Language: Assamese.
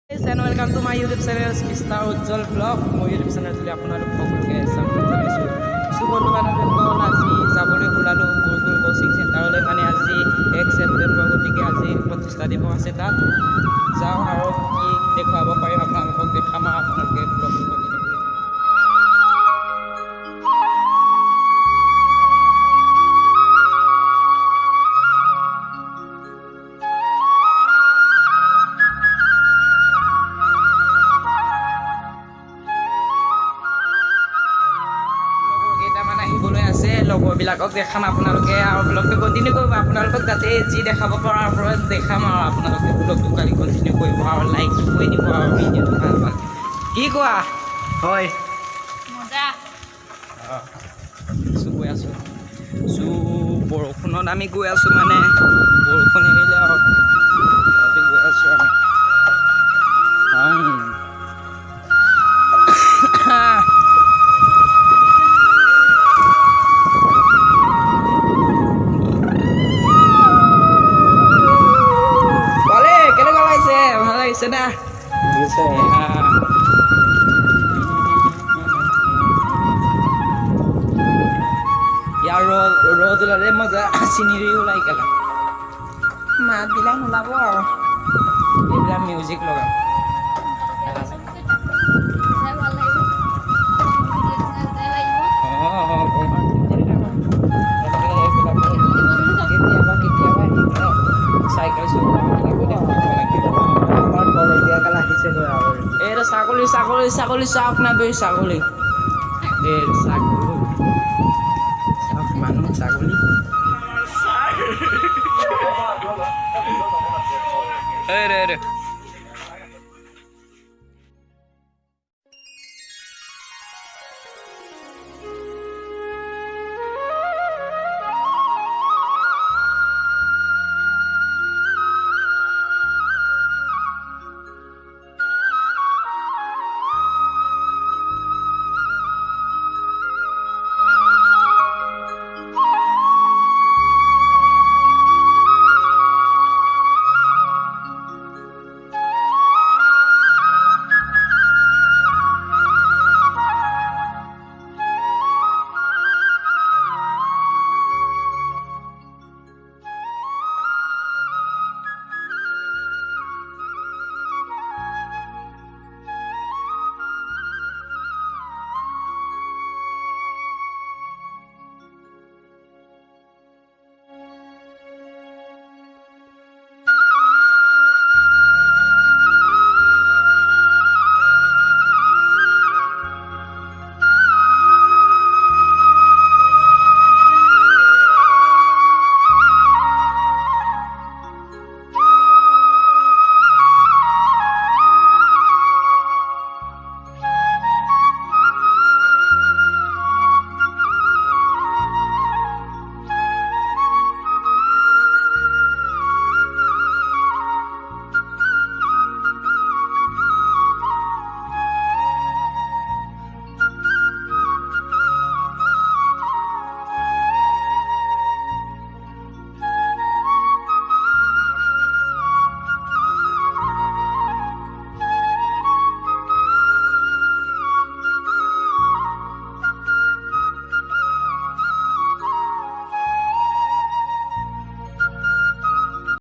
And welcome to my YouTube channel, Mr. Ujjwal Vlog. My YouTube channel today আপোনালোক সকলোকে স্বাগতম জনাইছোঁ। বন্ধু বান্ধৱীসকল, আজি যাবলৈ ওলালোঁ গুৰুকুল কোচিং চেণ্টাৰলৈ। মানে আজি 1 ছেপ্টেম্বৰ, গতিকে আজি প্ৰতিষ্ঠা দিৱস আছে। তাত যাওঁ আৰু কি দেখুৱাব পাৰিম আপোনালোকক দেখাম আৰু আপোনালোকে ব্লগটো কণ্টিনিউ কৰি থাকক। লগৰবিলাকক দেখাম আপোনালোকে আৰু ব্লগটো কণ্টিনিউ কৰিব। আপোনালোকক তাতে যি দেখাব পৰাৰ পৰা দেখাম আৰু আপোনালোকে ব্লগটো কালি কণ্টিনিউ কৰিব আৰু লাইকটো কৰি দিব আৰু ভিডিঅ'টো ভাল পালে। কি কোৱা? হয় মজা। গৈ আছোঁ বৰষুণত আমি গৈ আছোঁ, মানে বৰষুণ এৰিলে আৰু গৈ আছোঁ আমি। না ইয়াৰ ৰ'দ ওলালে মজা চিনেৰি ওলাই গ'ল। মাতবিলাক নোলাব আৰু এইবিলাক মিউজিক লগাম। চাইকেল ছাগলী চাওক না দুই ছাগলী চাওক মানুহ ছাগলী